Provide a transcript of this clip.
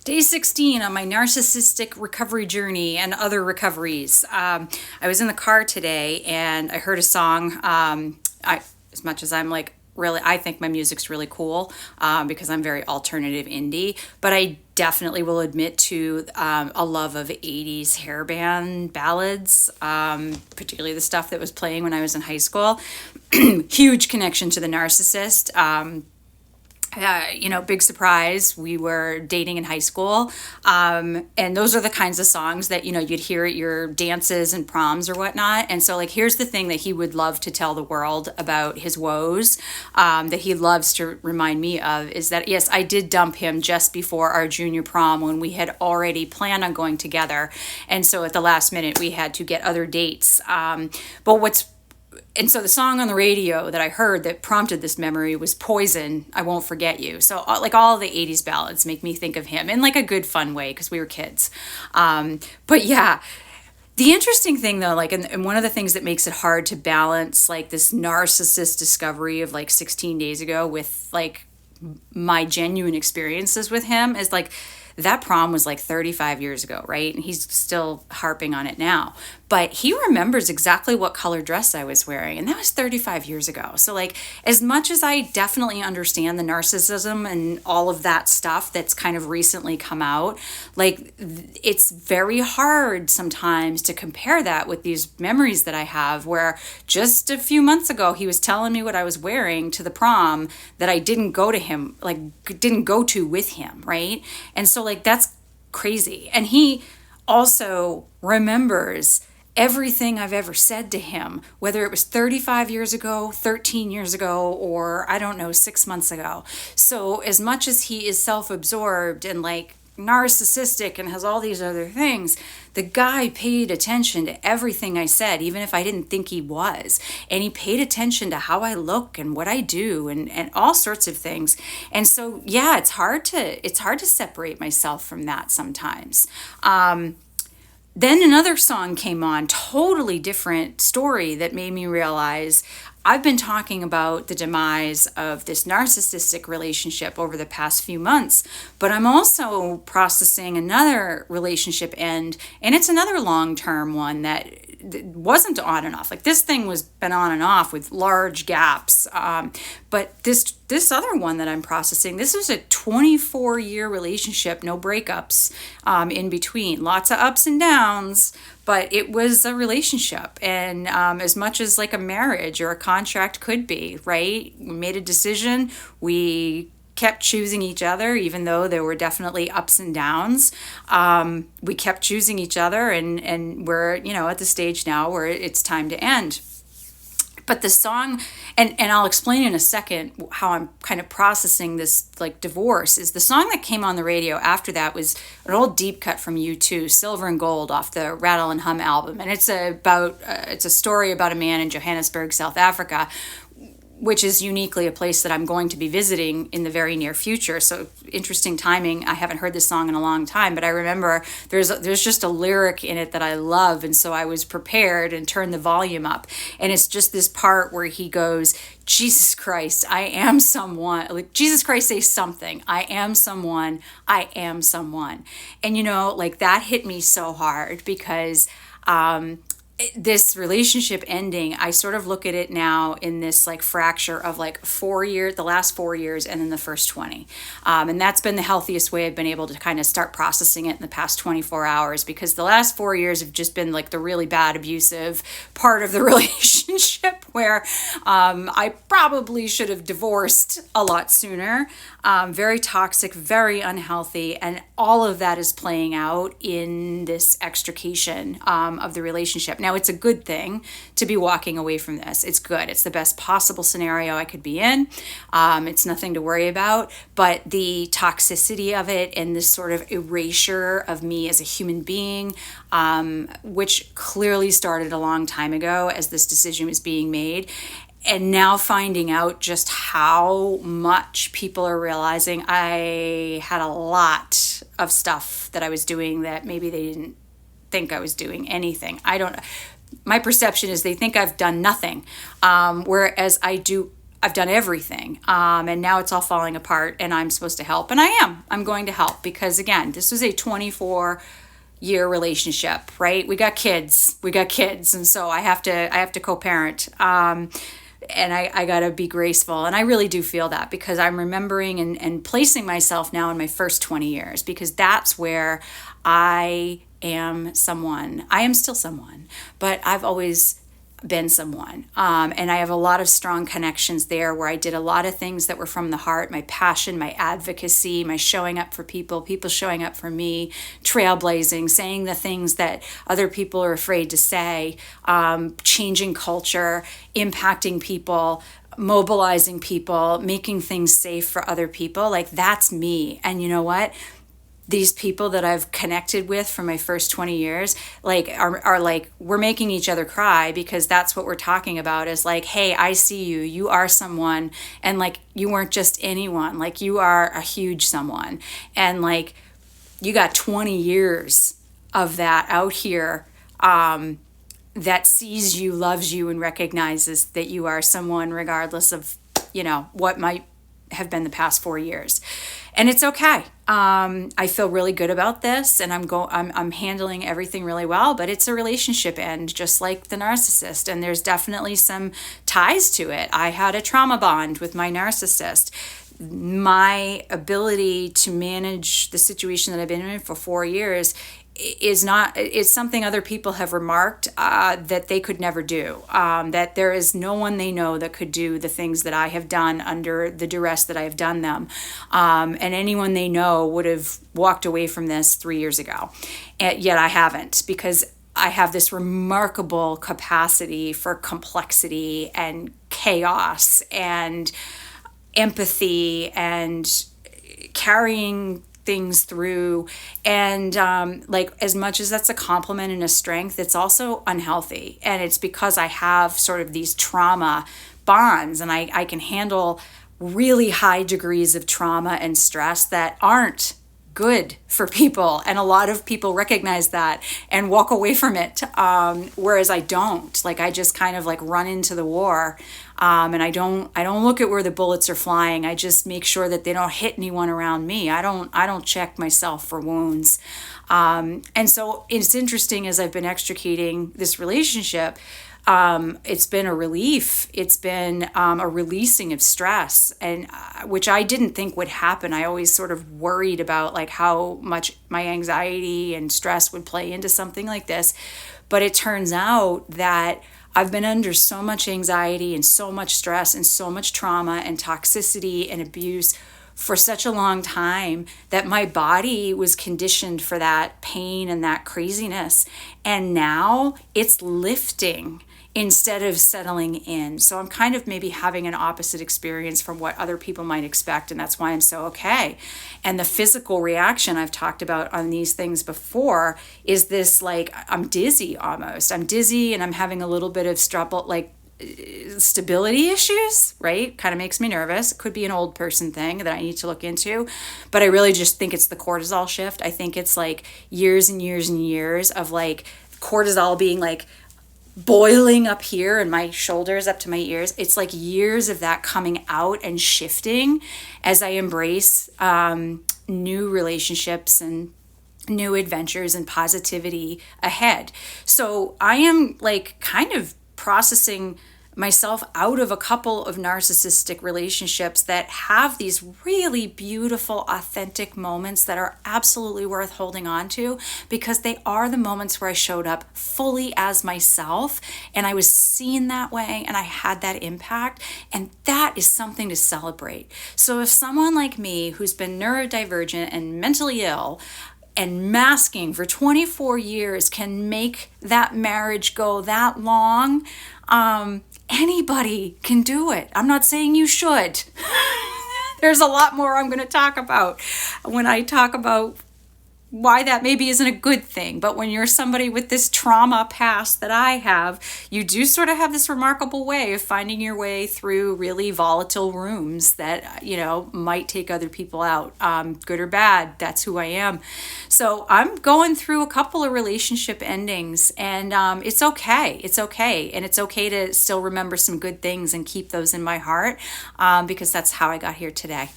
Day 16 on my narcissistic recovery journey and other recoveries. I was in the car today and I heard a song. As much as I'm like, really, I think my music's really cool because I'm very alternative indie, but I definitely will admit to a love of 80s hairband ballads, particularly the stuff that was playing when I was in high school. Huge connection to the Narcissist. Big surprise. We were dating in high school. And those are the kinds of songs that, you'd hear at your dances and proms or whatnot. And so, like, here's the thing that he would love to tell the world about his woes, that he loves to remind me of is that, yes, I did dump him just before our junior prom when we had already planned on going together. And so at the last minute, we had to get other dates. And so the song on the radio that I heard that prompted this memory was Poison, I Won't Forget You. So like all the 80s ballads make me think of him in like a good fun way because we were kids. But yeah, the interesting thing though, like, and one of the things that makes it hard to balance like this narcissist discovery of like 16 days ago with like my genuine experiences with him is like that prom was like 35 years ago, right? And he's still harping on it now. But he remembers exactly what color dress I was wearing. And that was 35 years ago. So, like, as much as I definitely understand the narcissism and all of that stuff that's kind of recently come out, like, it's very hard sometimes to compare that with these memories that I have where just a few months ago, he was telling me what I was wearing to the prom that I didn't go to him, like, didn't go to with him, right? And so, like, that's crazy. And he also remembers everything I've ever said to him, whether it was 35 years ago, 13 years ago, or I don't know, 6 months ago. So as much as he is self-absorbed and like narcissistic and has all these other things, the guy paid attention to everything I said, even if I didn't think he was. And he paid attention to how I look and what I do and all sorts of things. And so, yeah, it's hard to separate myself from that sometimes. Then another song came on, totally different story that made me realize I've been talking about the demise of this narcissistic relationship over the past few months, but I'm also processing another relationship end, and it's another long-term one that wasn't on and off. Like this thing was been on and off with large gaps. But this other one that I'm processing, this was a 24-year relationship, no breakups in between, lots of ups and downs, but it was a relationship. And as much as like a marriage or a contract could be, right? We made a decision. We kept choosing each other, even though there were definitely ups and downs. We kept choosing each other, and we're, at the stage now where it's time to end. But the song, and I'll explain in a second how I'm kind of processing this like divorce, is the song that came on the radio after that was an old deep cut from U2, Silver and Gold, off the Rattle and Hum album. And it's a story about a man in Johannesburg, South Africa, which is uniquely a place that I'm going to be visiting in the very near future. So interesting timing. I haven't heard this song in a long time, but I remember there's just a lyric in it that I love. And so I was prepared and turned the volume up. And it's just this part where he goes, Jesus Christ, I am someone. Like, Jesus Christ, say something. I am someone. I am someone. And, like that hit me so hard because, this relationship ending, I sort of look at it now in this like fracture of like 4 years, the last 4 years, and then the first 20. And that's been the healthiest way I've been able to kind of start processing it in the past 24 hours, because the last 4 years have just been like the really bad abusive part of the relationship where I probably should have divorced a lot sooner. Very toxic, very unhealthy, and all of that is playing out in this extrication of the relationship. Now, it's a good thing to be walking away from this. It's good. It's the best possible scenario I could be in. It's nothing to worry about, but the toxicity of it and this sort of erasure of me as a human being, which clearly started a long time ago as this decision was being made. And now finding out just how much people are realizing I had a lot of stuff that I was doing that maybe they didn't think I was doing anything. My perception is they think I've done nothing. Whereas I do I've done everything. And now it's all falling apart and I'm supposed to help. And I'm going to help because again, this was a 24-year relationship, right? We got kids. And so I have to co-parent. And I got to be graceful. And I really do feel that because I'm remembering and placing myself now in my first 20 years, because that's where I am someone. I am still someone, but I've always been someone. And I have a lot of strong connections there where I did a lot of things that were from the heart, my passion, my advocacy, my showing up for people showing up for me, trailblazing, saying the things that other people are afraid to say, changing culture, impacting people, mobilizing people, making things safe for other people. Like that's me. And you know what? These people that I've connected with for my first 20 years, like are like, we're making each other cry because that's what we're talking about is like, hey, I see you, you are someone. And like, you weren't just anyone, like you are a huge someone. And like, you got 20 years of that out here, that sees you, loves you, and recognizes that you are someone regardless of, what might have been the past 4 years. And it's okay. I feel really good about this, and I'm handling everything really well. But it's a relationship end, just like the narcissist, and there's definitely some ties to it. I had a trauma bond with my narcissist. My ability to manage the situation that I've been in for 4 years is something other people have remarked that they could never do, that there is no one they know that could do the things that I have done under the duress that I have done them, and anyone they know would have walked away from this 3 years ago, and yet I haven't, because I have this remarkable capacity for complexity and chaos and empathy and carrying things through, and like as much as that's a compliment and a strength, it's also unhealthy, and it's because I have sort of these trauma bonds, and I can handle really high degrees of trauma and stress that aren't good for people, and a lot of people recognize that and walk away from it, whereas I don't. Like I just kind of like run into the war, and I don't look at where the bullets are flying. I just make sure that they don't hit anyone around me. I don't check myself for wounds, and so it's interesting as I've been extricating this relationship. It's been a relief. It's been a releasing of stress, and which I didn't think would happen. I always sort of worried about like how much my anxiety and stress would play into something like this. But it turns out that I've been under so much anxiety and so much stress and so much trauma and toxicity and abuse for such a long time that my body was conditioned for that pain and that craziness. And now it's lifting instead of settling in. So I'm kind of maybe having an opposite experience from what other people might expect, and that's why I'm so okay. And the physical reaction I've talked about on these things before is this, like, I'm dizzy almost. I'm dizzy and I'm having a little bit of stability issues, right? Kind of makes me nervous. It could be an old person thing that I need to look into, but I really just think it's the cortisol shift. I think it's like years and years and years of like cortisol being like boiling up here and my shoulders up to my ears. It's like years of that coming out and shifting as I embrace new relationships and new adventures and positivity ahead. So I am like kind of processing myself out of a couple of narcissistic relationships that have these really beautiful, authentic moments that are absolutely worth holding on to, because they are the moments where I showed up fully as myself and I was seen that way and I had that impact, and that is something to celebrate. So if someone like me who's been neurodivergent and mentally ill and masking for 24 years can make that marriage go that long, anybody can do it. I'm not saying you should. There's a lot more I'm going to talk about when I talk about why that maybe isn't a good thing. But when you're somebody with this trauma past that I have, you do sort of have this remarkable way of finding your way through really volatile rooms that, might take other people out, good or bad. That's who I am. So I'm going through a couple of relationship endings, and it's okay. It's okay. And it's okay to still remember some good things and keep those in my heart, because that's how I got here today.